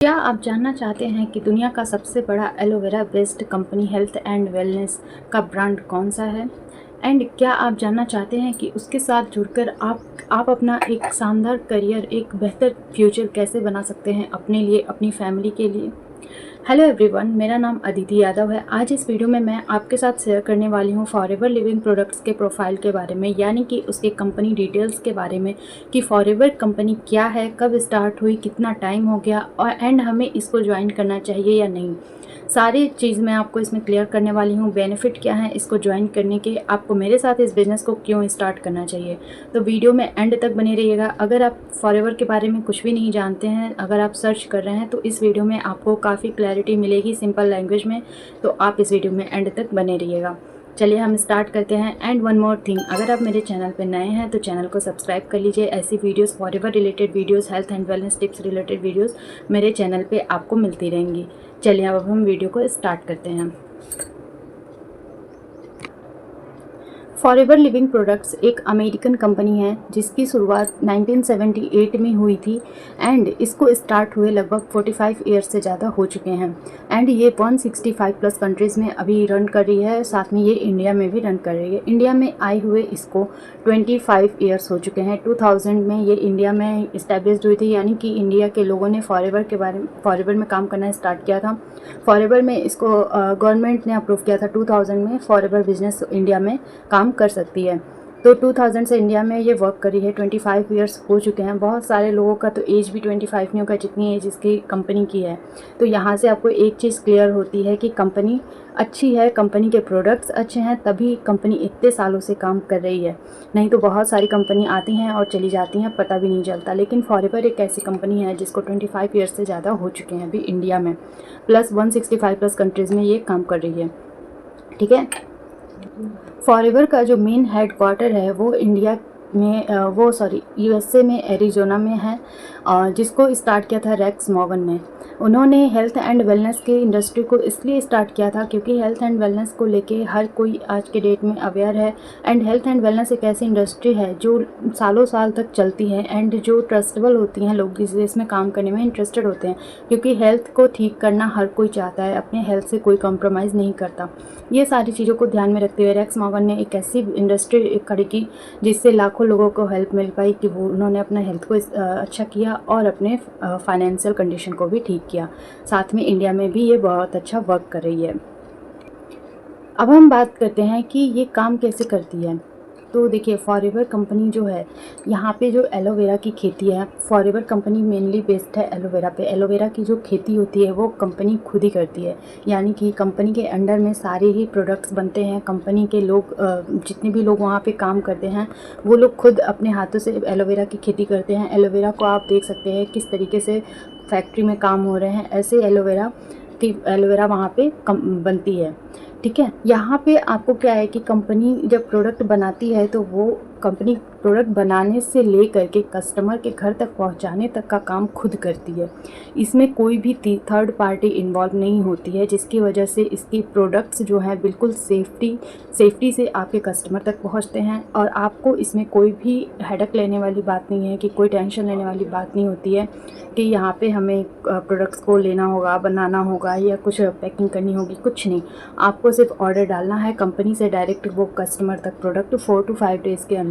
क्या आप जानना चाहते हैं कि दुनिया का सबसे बड़ा aloe vera based company health and wellness का ब्रांड कौन सा है? एंड क्या आप जानना चाहते हैं कि उसके साथ जुड़कर आप अपना एक शानदार करियर, एक बेहतर फ्यूचर कैसे बना सकते हैं अपने लिए, अपनी फैमिली के लिए? हेलो एवरीवन, मेरा नाम अदिति यादव है। आज इस वीडियो में मैं आपके साथ शेयर करने वाली हूँ फॉरएवर लिविंग प्रोडक्ट्स के प्रोफाइल के बारे में, यानी कि उसके कंपनी डिटेल्स के बारे में कि फॉरएवर कंपनी क्या है, कब स्टार्ट हुई, कितना टाइम हो गया और एंड हमें इसको ज्वाइन करना चाहिए या नहीं। सारी चीज़ मैं आपको इसमें क्लियर करने वाली हूँ। बेनिफिट क्या है इसको ज्वाइन करने के, आपको मेरे साथ इस बिज़नेस को क्यों स्टार्ट करना चाहिए। तो वीडियो में एंड तक बने रहिएगा। अगर आप फॉरएवर के बारे में कुछ भी नहीं जानते हैं, अगर आप सर्च कर रहे हैं, तो इस वीडियो में आपको काफ़ी क्लैरिटी मिलेगी सिंपल लैंग्वेज में। तो आप इस वीडियो में एंड तक बने रहिएगा। चलिए हम स्टार्ट करते हैं। एंड वन मोर थिंग, अगर आप मेरे चैनल पर नए हैं तो चैनल को सब्सक्राइब कर लीजिए। ऐसी videos, forever related videos, health and wellness tips related videos मेरे चैनल पे आपको मिलती रहेंगी। चलिए अब हम वीडियो को स्टार्ट करते हैं। फॉरएवर लिविंग प्रोडक्ट्स एक अमेरिकन कंपनी है जिसकी शुरुआत 1978 में हुई थी एंड इसको स्टार्ट हुए लगभग 45 ईयर्स से ज़्यादा हो चुके हैं। एंड ये 165 प्लस कंट्रीज़ में अभी रन कर रही है, साथ में ये इंडिया में भी रन कर रही है। इंडिया में आए हुए इसको 25 ईयर्स हो चुके हैं। 2000 में ये इंडिया में इस्टेब्लिश्ड हुई थी, यानी कि इंडिया के लोगों ने फॉरएवर में काम करना स्टार्ट किया था। फॉरएवर में इसको गवर्नमेंट ने अप्रूव किया था 2000 में। फॉरएवर बिजनेस इंडिया में काम कर सकती है। तो 2000 से इंडिया में ये वर्क करी है। 25 ईयर्स हो चुके हैं। बहुत सारे लोगों का तो एज भी 25 नहीं होगा जितनी एज इसकी कंपनी की है। तो यहाँ से आपको एक चीज़ क्लियर होती है कि कंपनी अच्छी है, कंपनी के प्रोडक्ट्स अच्छे हैं, तभी कंपनी इतने सालों से काम कर रही है। नहीं तो बहुत सारी कंपनी आती हैं और चली जाती हैं, पता भी नहीं चलता। लेकिन फॉरएवर एक ऐसी कंपनी है जिसको 25 ईयर्स से ज़्यादा हो चुके हैं अभी इंडिया में, प्लस 165 प्लस कंट्रीज़ में ये काम कर रही है। ठीक है। फॉरएवर का जो मेन हेड क्वार्टर है वो इंडिया में यूएसए में एरिजोना में है, जिसको स्टार्ट किया था रेक्स मॉर्गन ने। उन्होंने हेल्थ एंड वेलनेस के इंडस्ट्री को इसलिए स्टार्ट किया था क्योंकि हेल्थ एंड वेलनेस को लेके हर कोई आज के डेट में अवेयर है। एंड हेल्थ एंड वेलनेस एक ऐसी इंडस्ट्री है जो सालों साल तक चलती है एंड जो ट्रस्टेबल होती हैं, लोग इसमें काम करने में इंटरेस्टेड होते हैं क्योंकि हेल्थ को ठीक करना हर कोई चाहता है, अपने हेल्थ से कोई कॉम्प्रोमाइज़ नहीं करता। ये सारी चीज़ों को ध्यान में रखते हुए रेक्स मॉर्गन ने एक ऐसी इंडस्ट्री खड़ी की जिससे लाखों लोगों को हेल्प मिल पाई कि वो उन्होंने अपना हेल्थ को अच्छा किया और अपने फाइनेंशियल कंडीशन को भी ठीक किया। साथ में इंडिया में भी ये बहुत अच्छा वर्क कर रही है। अब हम बात करते हैं कि ये काम कैसे करती है। तो देखिए, फॉरएवर कंपनी जो है, यहाँ पे जो एलोवेरा की खेती है, फॉरएवर कंपनी मेनली बेस्ड है एलोवेरा पे। एलोवेरा की जो खेती होती है वो कंपनी खुद ही करती है, यानी कि कंपनी के अंडर में सारे ही प्रोडक्ट्स बनते हैं। कंपनी के लोग, जितने भी लोग वहाँ पे काम करते हैं, वो लोग खुद अपने हाथों से एलोवेरा की खेती करते हैं। एलोवेरा को आप देख सकते हैं किस तरीके से फैक्ट्री में काम हो रहे हैं, ऐसे एलोवेरा वहाँ पे बनती है। ठीक है। यहाँ पे आपको क्या है कि कंपनी जब प्रोडक्ट बनाती है तो वो कंपनी प्रोडक्ट बनाने से ले करके कस्टमर के घर तक पहुँचाने तक का काम खुद करती है। इसमें कोई भी थर्ड पार्टी इन्वॉल्व नहीं होती है, जिसकी वजह से इसकी प्रोडक्ट्स जो हैं बिल्कुल सेफ्टी से आपके कस्टमर तक पहुँचते हैं और आपको इसमें कोई भी हेडेक लेने वाली बात नहीं है, कि कोई टेंशन लेने वाली बात नहीं होती है कि यहाँ पे हमें प्रोडक्ट्स को लेना होगा, बनाना होगा या कुछ पैकिंग करनी होगी। कुछ नहीं, आपको सिर्फ ऑर्डर डालना है कंपनी से, डायरेक्ट वो कस्टमर तक प्रोडक्ट 4 to 5 डेज़ के अंदर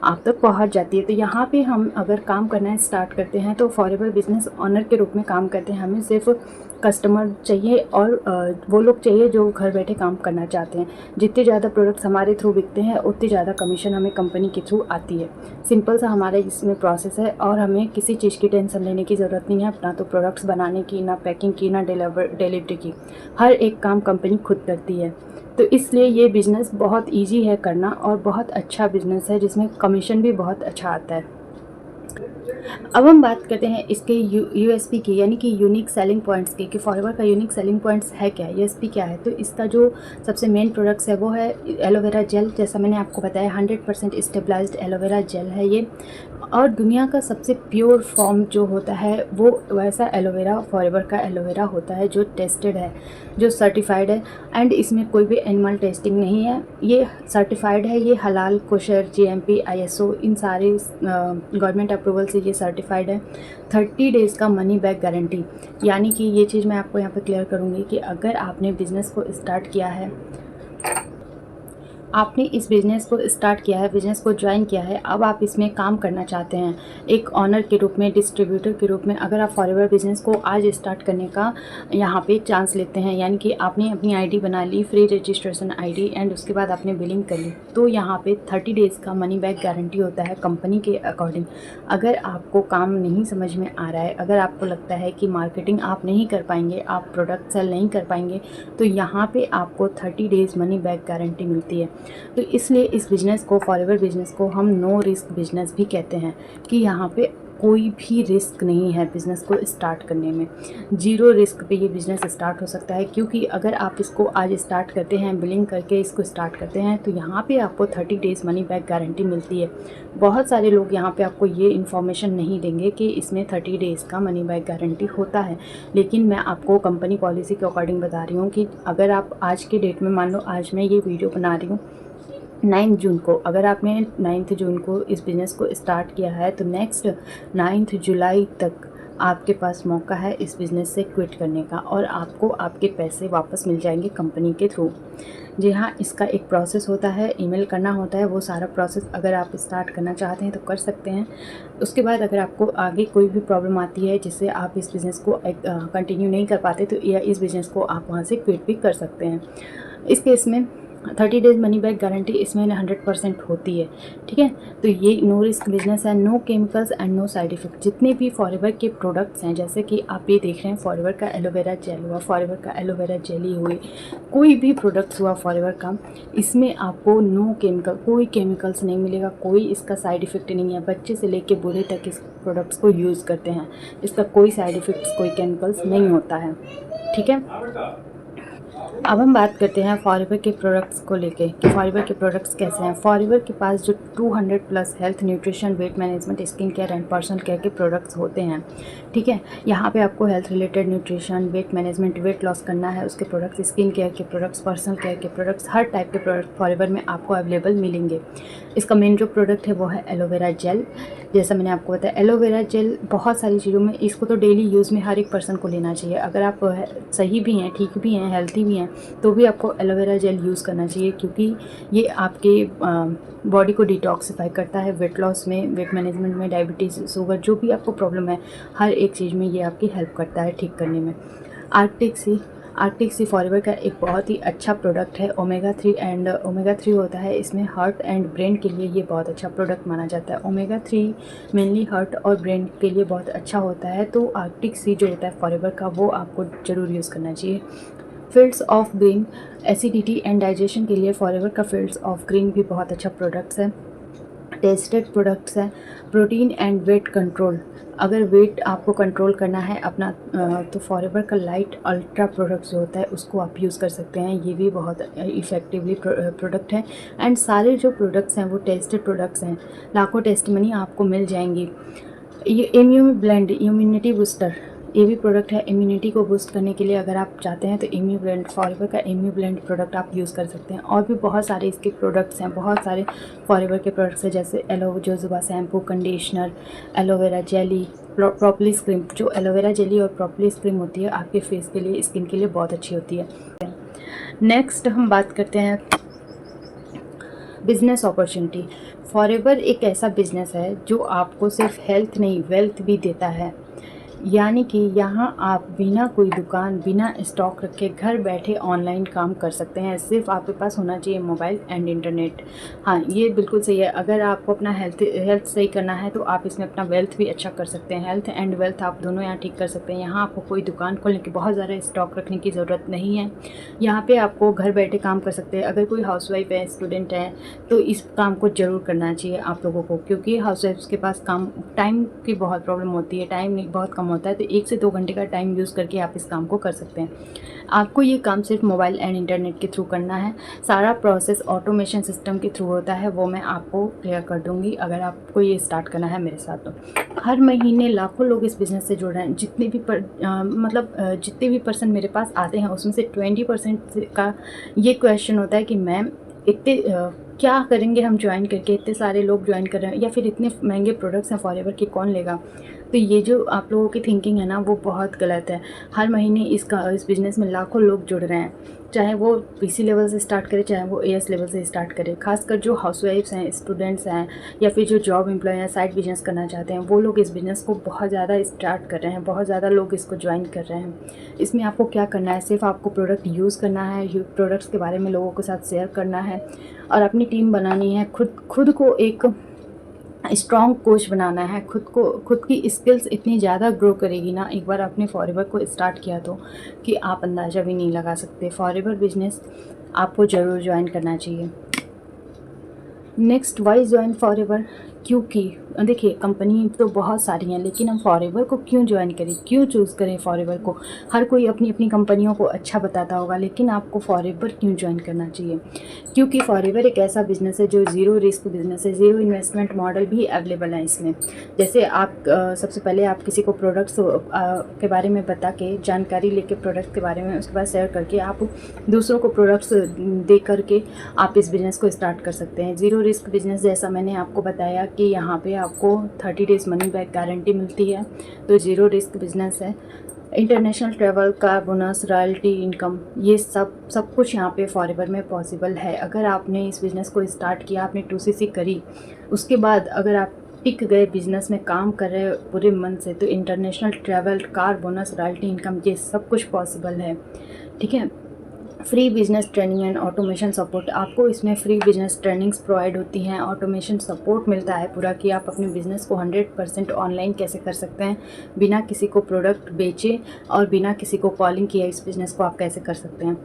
आप तक पहुंच जाती है। तो यहाँ पे हम अगर काम करना स्टार्ट करते हैं तो फॉरएवर बिजनेस ऑनर के रूप में काम करते हैं। हमें सिर्फ कस्टमर चाहिए और वो लोग चाहिए जो घर बैठे काम करना चाहते हैं। जितने ज़्यादा प्रोडक्ट्स हमारे थ्रू बिकते हैं उतनी ज़्यादा कमीशन हमें कंपनी के थ्रू आती है। सिंपल सा हमारा इसमें प्रोसेस है और हमें किसी चीज़ की टेंशन लेने की ज़रूरत नहीं है, ना तो प्रोडक्ट्स बनाने की, ना पैकिंग की, ना डिलीवरी की। हर एक काम कंपनी खुद करती है। तो इसलिए ये बिज़नेस बहुत इजी है करना और बहुत अच्छा बिज़नेस है जिसमें कमीशन भी बहुत अच्छा आता है। अब हम बात करते हैं इसके यूएसपी की, यानी कि यूनिक सेलिंग पॉइंट्स की, कि फॉरएवर का यूनिक सेलिंग पॉइंट्स है क्या, यूएसपी क्या है। तो इसका जो सबसे मेन प्रोडक्ट्स है वो है एलोवेरा जेल। जैसा मैंने आपको बताया 100% स्टेबलाइज्ड एलोवेरा जेल है ये। और दुनिया का सबसे प्योर फॉर्म जो होता है वो वैसा एलोवेरा फॉरएवर का एलोवेरा होता है, जो टेस्टेड है, जो सर्टिफाइड है, एंड इसमें कोई भी एनिमल टेस्टिंग नहीं है। ये सर्टिफाइड है, ये हलाल, कोशर, जीएमपी, आईएसओ, इन सारे गवर्नमेंट अप्रूवल से ये सर्टिफाइड है। 30 डेज़ का मनी बैक गारंटी, यानी कि ये चीज़ मैं आपको यहाँ पे क्लियर करूँगी कि अगर आपने बिज़नेस को स्टार्ट किया है, आपने इस बिज़नेस को स्टार्ट किया है, बिज़नेस को ज्वाइन किया है, अब आप इसमें काम करना चाहते हैं एक ऑनर के रूप में, डिस्ट्रीब्यूटर के रूप में, अगर आप फॉरएवर बिज़नेस को आज स्टार्ट करने का यहाँ पे चांस लेते हैं, यानी कि आपने अपनी आईडी बना ली, फ्री रजिस्ट्रेशन आईडी, एंड उसके बाद आपने बिलिंग कर ली, तो यहाँ पे 30 डेज़ का मनी बैक गारंटी होता है कंपनी के अकॉर्डिंग। अगर आपको काम नहीं समझ में आ रहा है, अगर आपको लगता है कि मार्केटिंग आप नहीं कर पाएंगे, आप प्रोडक्ट सेल नहीं कर पाएंगे, तो यहाँ पे आपको 30 डेज़ मनी बैक गारंटी मिलती है। तो इसलिए इस बिज़नेस को, फॉरएवर बिज़नेस को हम नो रिस्क बिज़नेस भी कहते हैं, कि यहाँ पे कोई भी रिस्क नहीं है बिज़नेस को स्टार्ट करने में। जीरो रिस्क पे ये बिज़नेस स्टार्ट हो सकता है, क्योंकि अगर आप इसको आज स्टार्ट करते हैं, बिलिंग करके इसको स्टार्ट करते हैं, तो यहाँ पे आपको 30 डेज़ मनी बैक गारंटी मिलती है। बहुत सारे लोग यहाँ पे आपको ये इन्फॉर्मेशन नहीं देंगे कि इसमें 30 डेज़ का मनी बैक गारंटी होता है, लेकिन मैं आपको कंपनी पॉलिसी के अकॉर्डिंग बता रही हूँ कि अगर आप आज के डेट में, मान लो आज मैं ये वीडियो बना रही हूँ 9 जून को, अगर आपने 9 जून को इस बिज़नेस को स्टार्ट किया है, तो नेक्स्ट 9 जुलाई तक आपके पास मौका है इस बिज़नेस से क्विट करने का, और आपको आपके पैसे वापस मिल जाएंगे कंपनी के थ्रू। जी हाँ, इसका एक प्रोसेस होता है, ईमेल करना होता है, वो सारा प्रोसेस अगर आप स्टार्ट करना चाहते हैं तो कर सकते हैं। उसके बाद अगर आपको आगे कोई भी प्रॉब्लम आती है जिससे आप इस बिज़नेस को कंटिन्यू नहीं कर पाते, तो या इस बिज़नेस को आप वहाँ से क्विट भी कर सकते हैं। इस केस में 30 डेज़ मनी बैक गारंटी इसमें 100% होती है, ठीक है। तो ये नो रिस्क बिजनेस है, no chemicals and no side effect. जितने भी फॉरएवर के प्रोडक्ट्स हैं, जैसे कि आप ये देख रहे हैं, फॉरएवर का एलोवेरा जेल हुआ, फॉरएवर का एलोवेरा जेली हुई, कोई भी प्रोडक्ट्स हुआ फॉरएवर का, इसमें आपको नो केमिकल, कोई केमिकल्स नहीं मिलेगा, कोई इसका साइड इफ़ेक्ट नहीं है। बच्चे से लेके बूढ़े तक इस प्रोडक्ट्स को यूज़ करते हैं, इसका कोई साइड इफ़ेक्ट्स, कोई केमिकल्स नहीं होता है, ठीक है। अब हम बात करते हैं फॉरएवर के प्रोडक्ट्स को लेके कि फॉरएवर के प्रोडक्ट्स कैसे हैं। फॉरएवर के पास जो 200 plus health, nutrition, weight management, skin care and personal care के प्रोडक्ट्स होते हैं, ठीक है। यहाँ पे आपको health related, nutrition, weight management, weight loss करना है उसके प्रोडक्ट्स, स्किन केयर के प्रोडक्ट्स, पर्सनल केयर के प्रोडक्ट्स, हर टाइप के प्रोडक्ट फॉरएवर में आपको अवेलेबल मिलेंगे। इसका मेन जो प्रोडक्ट है वो है एलोवेरा जेल। जैसा मैंने आपको बताया, एलोवेरा जेल बहुत सारी चीज़ों में, इसको तो डेली यूज़ में हर एक पर्सन को लेना चाहिए। अगर आप सही भी हैं, ठीक भी हैं, हेल्थी भी हैं, तो भी आपको एलोवेरा जेल यूज़ करना चाहिए, क्योंकि ये आपके बॉडी को डिटॉक्सिफाई करता है। वेट लॉस में, वेट मैनेजमेंट में, डायबिटीज़, शुगर, जो भी आपको प्रॉब्लम है, हर एक चीज़ में ये आपकी हेल्प करता है ठीक करने में। आर्टिक सी फॉरएवर का एक बहुत ही अच्छा प्रोडक्ट है, ओमेगा 3 एंड ओमेगा 3 होता है इसमें। हार्ट एंड ब्रेन के लिए ये बहुत अच्छा प्रोडक्ट माना जाता है। ओमेगा 3 मेनली हार्ट और ब्रेन के लिए बहुत अच्छा होता है, तो आर्टिक सी जो होता है फॉरएवर का, वो आपको ज़रूर यूज़ करना चाहिए। Fields of green, acidity and digestion के लिए फॉरएवर का फील्ड्स ऑफ ग्रीन भी बहुत अच्छा प्रोडक्ट्स है, टेस्टेड प्रोडक्ट्स हैं। प्रोटीन एंड वेट कंट्रोल, अगर वेट आपको कंट्रोल करना है अपना, तो फॉरएवर का लाइट अल्ट्रा प्रोडक्ट जो होता है उसको आप यूज़ कर सकते हैं, ये भी बहुत इफ़ेक्टिवली प्रोडक्ट है। एंड सारे जो प्रोडक्ट्स हैं वो टेस्टेड प्रोडक्ट्स हैं, लाखों टेस्टिमनी आपको मिल जाएंगी। ये इम्यून ब्लेंड, इम्यूनिटी बूस्टर, ये भी प्रोडक्ट है इम्यूनिटी को बूस्ट करने के लिए। अगर आप चाहते हैं तो इम्यू ब्लेंड, फॉरएवर का इम्यू ब्लेंड प्रोडक्ट आप यूज़ कर सकते हैं। और भी बहुत सारे इसके प्रोडक्ट्स हैं, बहुत सारे फॉरएवर के प्रोडक्ट्स हैं, जैसे jojoba shampoo, conditioner, aloe vera jelly, propolis cream. जो एलोवेरा जेली और प्रोपोलिस क्रीम होती है आपके फेस के लिए, स्किन के लिए बहुत अच्छी होती है। नेक्स्ट हम बात करते हैं बिजनेस अपॉर्चुनिटी। फॉरएवर एक ऐसा बिजनेस है जो आपको सिर्फ हेल्थ नहीं, वेल्थ भी देता है। यानी कि यहाँ आप बिना कोई दुकान, बिना स्टॉक रखे घर बैठे ऑनलाइन काम कर सकते हैं। सिर्फ आपके पास होना चाहिए मोबाइल एंड इंटरनेट। हाँ, ये बिल्कुल सही है। अगर आपको अपना हेल्थ सही करना है तो आप इसमें अपना वेल्थ भी अच्छा कर सकते हैं। हेल्थ एंड वेल्थ आप दोनों यहाँ ठीक कर सकते हैं। यहाँ आपको कोई दुकान खोलने की, बहुत ज़्यादा स्टॉक रखने की ज़रूरत नहीं है। यहाँ पर आपको घर बैठे काम कर सकते हैं। अगर कोई हाउसवाइफ है, स्टूडेंट है, तो इस काम को ज़रूर करना चाहिए आप लोगों को, क्योंकि हाउसवाइफ्स के पास काम, टाइम की बहुत प्रॉब्लम होती है, टाइम नहीं, बहुत कम काम होता है, तो 1 से 2 घंटे का टाइम यूज़ करके आप इस काम को कर सकते हैं। आपको ये काम सिर्फ मोबाइल एंड इंटरनेट के थ्रू करना है। सारा प्रोसेस ऑटोमेशन सिस्टम के थ्रू होता है, वो मैं आपको क्लियर कर दूँगी अगर आपको ये स्टार्ट करना है मेरे साथ तो। हर महीने लाखों लोग इस बिज़नेस से जुड़ रहे हैं। जितने भी जितने भी पर्सन मेरे पास आते हैं उसमें से 20% का ये क्वेश्चन होता है कि मैम इतने क्या करेंगे हम ज्वाइन करके, इतने सारे लोग ज्वाइन कर रहे हैं या फिर इतने महंगे प्रोडक्ट्स हैं फॉरएवर के, कौन लेगा। तो ये जो आप लोगों की थिंकिंग है ना वो बहुत गलत है। हर महीने इस बिज़नेस में लाखों लोग जुड़ रहे हैं, चाहे वो पीसी लेवल से स्टार्ट करे चाहे वो एएस लेवल से स्टार्ट करे। खासकर जो हाउसवाइफ्स हैं, स्टूडेंट्स हैं या फिर जो जॉब एम्प्लॉय हैं, साइड बिजनेस करना चाहते हैं, वो लोग इस बिज़नेस को बहुत ज़्यादा स्टार्ट कर रहे हैं, बहुत ज़्यादा लोग इसको ज्वाइन कर रहे हैं। इसमें आपको क्या करना है, सिर्फ आपको प्रोडक्ट यूज़ करना है, प्रोडक्ट्स के बारे में लोगों के साथ शेयर करना है और अपनी टीम बनानी है। खुद को एक स्ट्रॉन्ग कोच बनाना है। खुद की स्किल्स इतनी ज़्यादा ग्रो करेगी ना एक बार आपने फॉरएवर को स्टार्ट किया तो, कि आप अंदाज़ा भी नहीं लगा सकते। फॉरएवर बिजनेस आपको ज़रूर ज्वाइन करना चाहिए। Next, why join Forever? क्योंकि देखिए कंपनी तो बहुत सारी हैं, लेकिन हम फॉरएवर को क्यों ज्वाइन करें, क्यों चूज़ करें फॉरएवर को? हर कोई अपनी अपनी कंपनियों को अच्छा बताता होगा, लेकिन आपको फॉरएवर क्यों ज्वाइन करना चाहिए? क्योंकि फॉरएवर एक ऐसा बिज़नेस है जो ज़ीरो रिस्क बिज़नेस है, ज़ीरो इन्वेस्टमेंट मॉडल भी अवेलेबल है इसमें। जैसे आप सबसे पहले आप किसी को प्रोडक्ट्स के बारे में बता के, जानकारी लेके प्रोडक्ट के बारे में, उसके बाद शेयर करके आप दूसरों को प्रोडक्ट्स दे करके आप इस बिज़नेस को स्टार्ट कर सकते हैं। ज़ीरो रिस्क बिज़नेस, जैसा मैंने आपको बताया कि यहाँ पे आपको 30 डेज़ मनी बैक गारंटी मिलती है, तो ज़ीरो रिस्क बिज़नेस है। International travel, car bonus, royalty income, ये सब कुछ यहाँ पे फॉरएवर में पॉसिबल है। अगर आपने इस बिज़नेस को स्टार्ट किया, आपने 2CC करी, उसके बाद अगर आप टिक गए, बिज़नेस में काम कर रहे पूरे मन से, तो international travel, car bonus, royalty income, ये सब कुछ पॉसिबल है। ठीक है। Free business training and automation support, आपको इसमें फ्री बिजनेस ट्रेनिंग्स प्रोवाइड होती हैं, ऑटोमेशन सपोर्ट मिलता है पूरा, कि आप अपने बिज़नेस को 100% ऑनलाइन कैसे कर सकते हैं, बिना किसी को प्रोडक्ट बेचे और बिना किसी को कॉलिंग किए इस बिज़नेस को आप कैसे कर सकते हैं।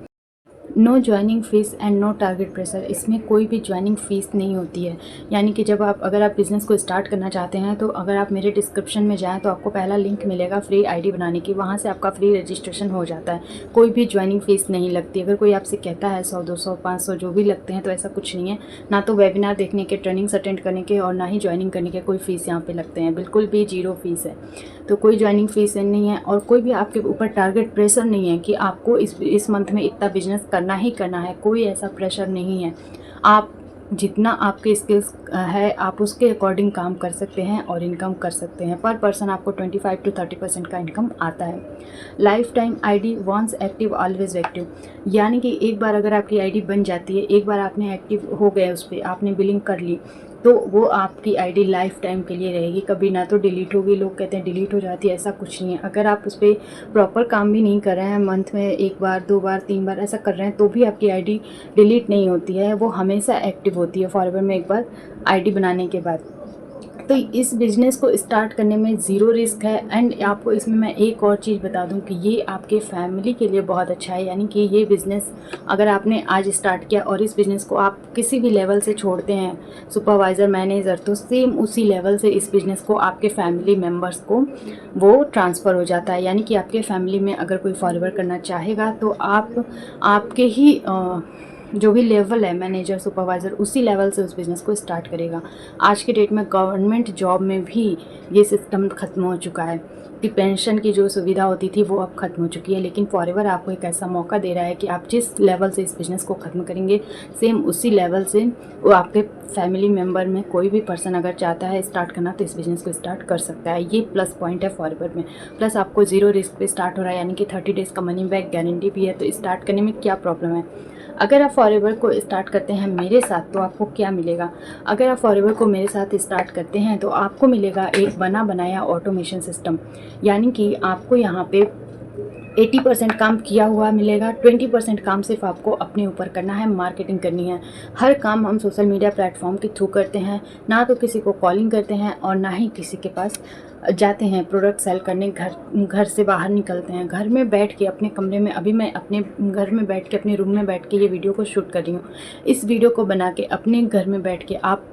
No joining fees and no target pressure, इसमें कोई भी ज्वाइनिंग फ़ीस नहीं होती है। यानी कि अगर आप बिज़नेस को स्टार्ट करना चाहते हैं तो अगर आप मेरे डिस्क्रिप्शन में जाएँ तो आपको पहला लिंक मिलेगा फ्री आईडी बनाने की, वहाँ से आपका फ्री रजिस्ट्रेशन हो जाता है। कोई भी ज्वाइनिंग फ़ीस नहीं लगती। अगर कोई आपसे कहता है 100, 200, 500 जो भी लगते हैं, तो ऐसा कुछ नहीं है। ना तो वेबिनार देखने के, ट्रेनिंग्स अटेंड करने के और ना ही ज्वाइनिंग करने के कोई फ़ीस यहाँ पे लगते हैं। बिल्कुल भी जीरो फीस है, तो कोई ज्वाइनिंग फ़ीस नहीं है और कोई भी आपके ऊपर टारगेट प्रेशर नहीं है कि आपको इस मंथ में इतना बिजनेस करना ही करना है। कोई ऐसा प्रेशर नहीं है। आप जितना आपके स्किल्स है आप उसके अकॉर्डिंग काम कर सकते हैं और इनकम कर सकते हैं। पर पर्सन आपको 25 to 30% का इनकम आता है। Life time ID, once active always active, यानी कि एक बार अगर आपकी आईडी बन जाती है, एक बार आपने एक्टिव हो गए, उस पर आपने बिलिंग कर ली, तो वो आपकी आईडी लाइफ टाइम के लिए रहेगी, कभी ना तो डिलीट होगी। लोग कहते हैं डिलीट हो जाती है, ऐसा कुछ नहीं है। अगर आप उस पर प्रॉपर काम भी नहीं कर रहे हैं, मंथ में 1 बार, 2 बार, 3 बार ऐसा कर रहे हैं, तो भी आपकी आईडी डिलीट नहीं होती है, वो हमेशा एक्टिव होती है फॉरएवर में एक बार आईडी बनाने के बाद। तो इस बिज़नेस को स्टार्ट करने में ज़ीरो रिस्क है। एंड आपको इसमें मैं एक और चीज़ बता दूं कि ये आपके फैमिली के लिए बहुत अच्छा है। यानी कि ये बिज़नेस अगर आपने आज स्टार्ट किया और इस बिज़नेस को आप किसी भी लेवल से छोड़ते हैं, सुपरवाइज़र, मैनेजर, तो सेम उसी लेवल से इस बिज़नेस को आपके फैमिली मेम्बर्स को वो ट्रांसफ़र हो जाता है। यानी कि आपके फैमिली में अगर कोई फॉरवर्ड करना चाहेगा तो आपके ही जो भी लेवल है, मैनेजर, सुपरवाइज़र, उसी लेवल से उस बिज़नेस को स्टार्ट करेगा। आज के डेट में गवर्नमेंट जॉब में भी ये सिस्टम ख़त्म हो चुका है कि पेंशन की जो सुविधा होती थी वो अब ख़त्म हो चुकी है। लेकिन फॉरएवर आपको एक ऐसा मौका दे रहा है कि आप जिस लेवल से इस बिज़नेस को ख़त्म करेंगे, सेम उसी लेवल से वो आपके फैमिली मेम्बर में कोई भी पर्सन अगर चाहता है स्टार्ट करना तो इस बिज़नेस को स्टार्ट कर सकता है। ये प्लस पॉइंट है फॉरएवर में। प्लस आपको ज़ीरो रिस्क पे स्टार्ट हो रहा है, यानी कि 30 डेज़ का मनी बैक गारंटी भी है। तो स्टार्ट करने में क्या प्रॉब्लम है? अगर आप फॉरएवर को स्टार्ट करते हैं मेरे साथ तो आपको क्या मिलेगा? अगर आप फॉरएवर को मेरे साथ स्टार्ट करते हैं तो आपको मिलेगा एक बना बनाया ऑटोमेशन सिस्टम। यानी कि आपको यहाँ पे 80% काम किया हुआ मिलेगा, 20% काम सिर्फ आपको अपने ऊपर करना है, मार्केटिंग करनी है। हर काम हम सोशल मीडिया प्लेटफॉर्म के थ्रू करते हैं, ना तो किसी को कॉलिंग करते हैं और ना ही किसी के पास जाते हैं प्रोडक्ट सेल करने। घर से बाहर निकलते हैं, घर में बैठ के अपने कमरे में, अभी मैं अपने घर में बैठ के अपने रूम में बैठ के ये वीडियो को शूट कर रही हूँ। इस वीडियो को बना के अपने घर में बैठ के आप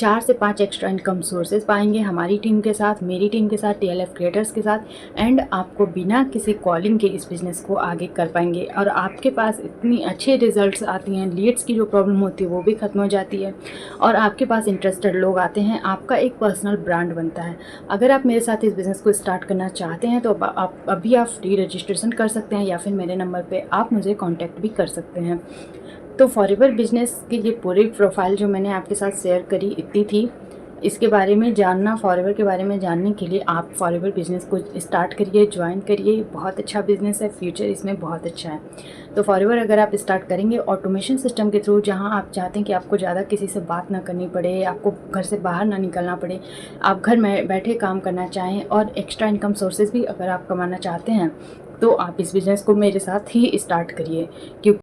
4 से 5 एक्स्ट्रा इनकम सोर्सेज पाएंगे हमारी टीम के साथ, मेरी टीम के साथ, TLF क्रिएटर्स के साथ, एंड आपको बिना किसी कॉलिंग के इस बिज़नेस को आगे कर पाएंगे। और आपके पास इतनी अच्छे रिजल्ट्स आती हैं, लीड्स की जो प्रॉब्लम होती है वो भी ख़त्म हो जाती है और आपके पास इंटरेस्टेड लोग आते हैं, आपका एक पर्सनल ब्रांड बनता है। अगर आप मेरे साथ इस बिज़नेस को स्टार्ट करना चाहते हैं तो आप अभी फ्री रजिस्ट्रेशन कर सकते हैं या फिर मेरे नंबर पे आप मुझे कांटेक्ट भी कर सकते हैं। तो फॉरएवर बिजनेस की ये पूरी प्रोफाइल जो मैंने आपके साथ शेयर करी इतनी थी। इसके बारे में जानना, फॉरएवर के बारे में जानने के लिए आप फॉरएवर बिज़नेस को स्टार्ट करिए, ज्वाइन करिए। बहुत अच्छा बिज़नेस है, फ्यूचर इसमें बहुत अच्छा है। तो फॉरएवर अगर आप स्टार्ट करेंगे ऑटोमेशन सिस्टम के थ्रू, जहां आप चाहते हैं कि आपको ज़्यादा किसी से बात ना करनी पड़े, आपको घर से बाहर ना निकलना पड़े, आप घर में बैठे काम करना चाहें और एक्स्ट्रा इनकम सोर्सेज भी अगर आप कमाना चाहते हैं तो आप इस बिज़नेस को मेरे साथ ही स्टार्ट करिए। क्योंकि